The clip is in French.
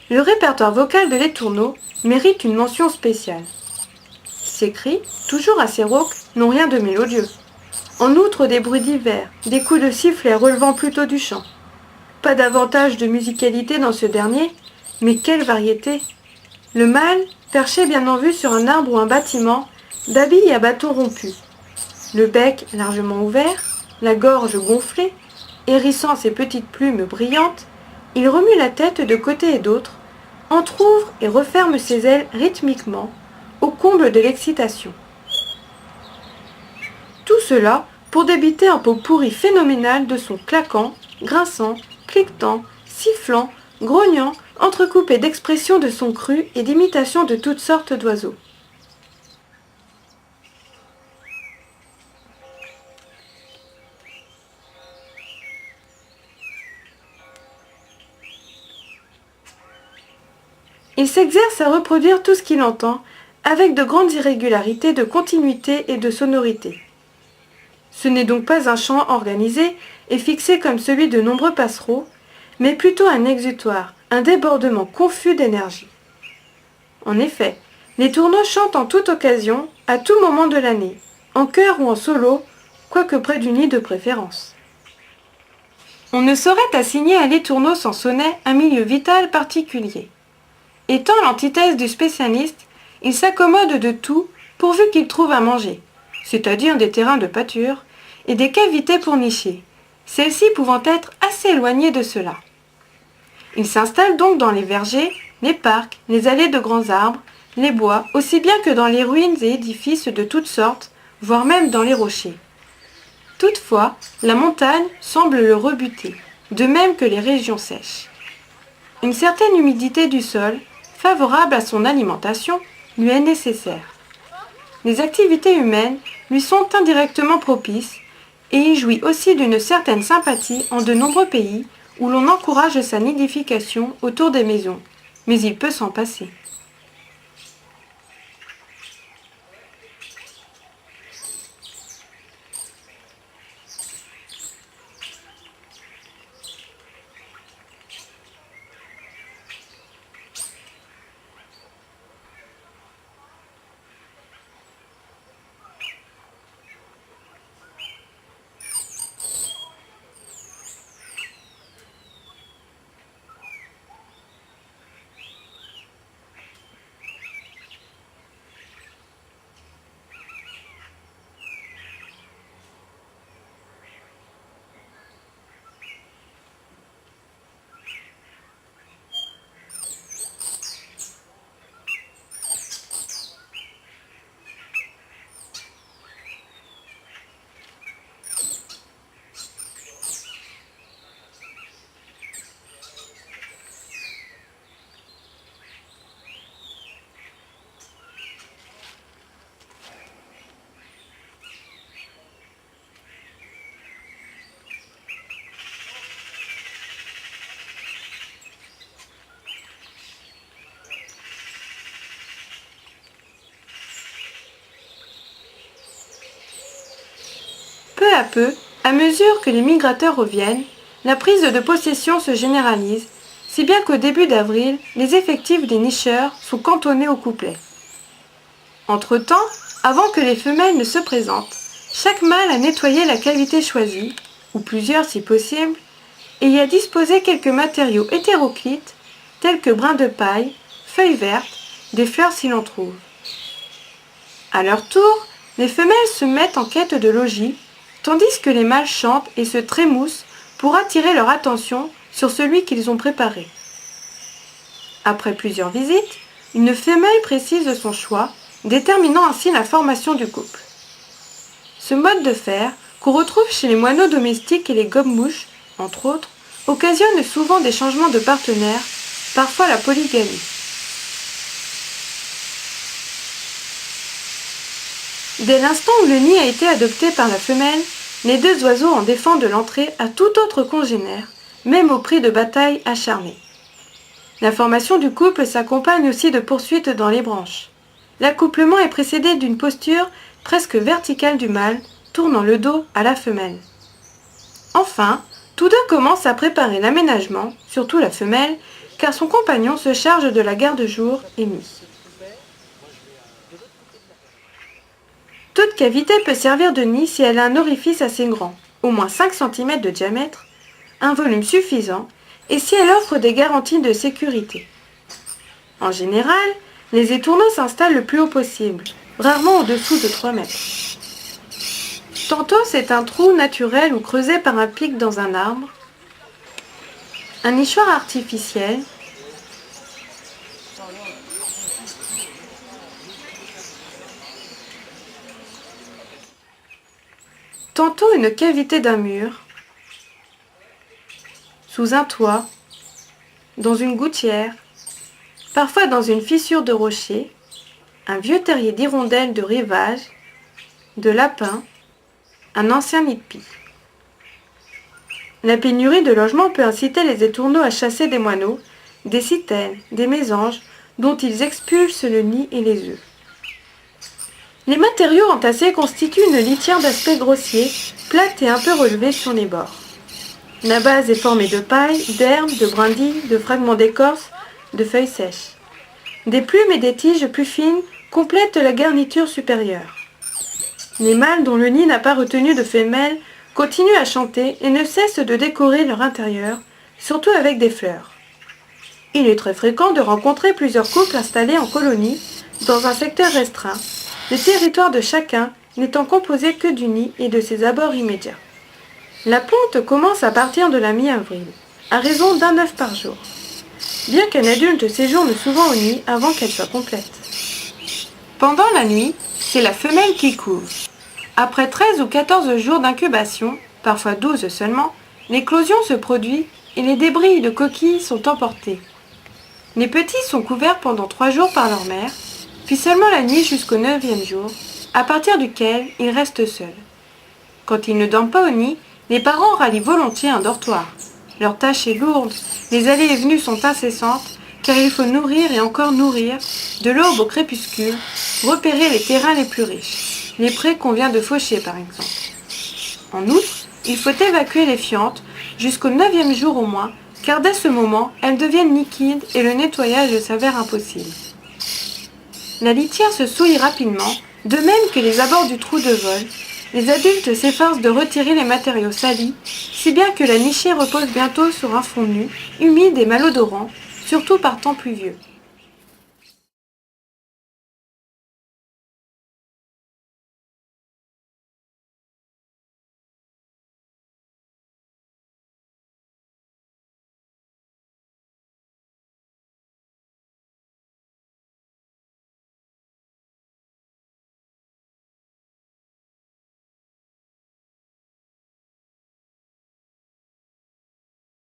Le répertoire vocal de l'étourneau mérite une mention spéciale. Ses cris, toujours assez rauques, n'ont rien de mélodieux. En outre, des bruits divers, des coups de sifflet relevant plutôt du chant. Pas davantage de musicalité dans ce dernier, mais quelle variété! Le mâle, perché bien en vue sur un arbre ou un bâtiment, babille à bâton rompu. Le bec largement ouvert, la gorge gonflée, hérissant ses petites plumes brillantes, il remue la tête de côté et d'autre, entr'ouvre et referme ses ailes rythmiquement, au comble de l'excitation. Tout cela pour débiter un pot pourri phénoménal de sons claquants, grinçants, cliquetants, sifflants, grognants, entrecoupés d'expressions de sons crus et d'imitations de toutes sortes d'oiseaux. Il s'exerce à reproduire tout ce qu'il entend, avec de grandes irrégularités de continuité et de sonorité. Ce n'est donc pas un chant organisé et fixé comme celui de nombreux passereaux, mais plutôt un exutoire, un débordement confus d'énergie. En effet, les tourneaux chantent en toute occasion, à tout moment de l'année, en chœur ou en solo, quoique près du nid de préférence. On ne saurait assigner à l'étourneau sans sonnet un milieu vital particulier. Étant l'antithèse du spécialiste, il s'accommode de tout pourvu qu'il trouve à manger, c'est-à-dire des terrains de pâture et des cavités pour nicher, celles-ci pouvant être assez éloignées de cela. Il s'installe donc dans les vergers, les parcs, les allées de grands arbres, les bois, aussi bien que dans les ruines et édifices de toutes sortes, voire même dans les rochers. Toutefois, la montagne semble le rebuter, de même que les régions sèches. Une certaine humidité du sol, favorable à son alimentation, lui est nécessaire. Les activités humaines lui sont indirectement propices et il jouit aussi d'une certaine sympathie en de nombreux pays où l'on encourage sa nidification autour des maisons, mais il peut s'en passer. Peu à peu, à mesure que les migrateurs reviennent, la prise de possession se généralise, si bien qu'au début d'avril, les effectifs des nicheurs sont cantonnés au couplet. Entre-temps, avant que les femelles ne se présentent, chaque mâle a nettoyé la cavité choisie, ou plusieurs si possible, et y a disposé quelques matériaux hétéroclites, tels que brins de paille, feuilles vertes, des fleurs si l'on trouve. À leur tour, les femelles se mettent en quête de logis, tandis que les mâles chantent et se trémoussent pour attirer leur attention sur celui qu'ils ont préparé. Après plusieurs visites, une femelle précise son choix, déterminant ainsi la formation du couple. Ce mode de faire, qu'on retrouve chez les moineaux domestiques et les gobe-mouches, entre autres, occasionne souvent des changements de partenaires, parfois la polygamie. Dès l'instant où le nid a été adopté par la femelle, les deux oiseaux en défendent l'entrée à tout autre congénère, même au prix de batailles acharnées. La formation du couple s'accompagne aussi de poursuites dans les branches. L'accouplement est précédé d'une posture presque verticale du mâle, tournant le dos à la femelle. Enfin, tous deux commencent à préparer l'aménagement, surtout la femelle, car son compagnon se charge de la garde jour et nuit. Toute cavité peut servir de nid si elle a un orifice assez grand, au moins 5 cm de diamètre, un volume suffisant et si elle offre des garanties de sécurité. En général, les étourneaux s'installent le plus haut possible, rarement au-dessous de 3 mètres. Tantôt c'est un trou naturel ou creusé par un pic dans un arbre, un nichoir artificiel, tantôt une cavité d'un mur, sous un toit, dans une gouttière, parfois dans une fissure de rocher, un vieux terrier d'hirondelles de rivage, de lapins, un ancien nid de pie. La pénurie de logements peut inciter les étourneaux à chasser des moineaux, des citernes, des mésanges, dont ils expulsent le nid et les œufs. Les matériaux entassés constituent une litière d'aspect grossier, plate et un peu relevée sur les bords. La base est formée de paille, d'herbes, de brindilles, de fragments d'écorce, de feuilles sèches. Des plumes et des tiges plus fines complètent la garniture supérieure. Les mâles dont le nid n'a pas retenu de femelles continuent à chanter et ne cessent de décorer leur intérieur, surtout avec des fleurs. Il est très fréquent de rencontrer plusieurs couples installés en colonie dans un secteur restreint, le territoire de chacun n'étant composé que du nid et de ses abords immédiats. La ponte commence à partir de la mi-avril, à raison d'un œuf par jour, bien qu'un adulte séjourne souvent au nid avant qu'elle soit complète. Pendant la nuit, c'est la femelle qui couve. Après 13 ou 14 jours d'incubation, parfois 12 seulement, l'éclosion se produit et les débris de coquilles sont emportés. Les petits sont couverts pendant 3 jours par leur mère, puis seulement la nuit jusqu'au 9e jour, à partir duquel ils restent seuls. Quand ils ne dorment pas au nid, les parents rallient volontiers un dortoir. Leur tâche est lourde, les allées et venues sont incessantes, car il faut nourrir et encore nourrir, de l'aube au crépuscule, repérer les terrains les plus riches, les prés qu'on vient de faucher par exemple. En outre, il faut évacuer les fientes jusqu'au 9e jour au moins, car dès ce moment, elles deviennent liquides et le nettoyage s'avère impossible. La litière se souille rapidement, de même que les abords du trou de vol. Les adultes s'efforcent de retirer les matériaux salis, si bien que la nichée repose bientôt sur un fond nu, humide et malodorant, surtout par temps pluvieux.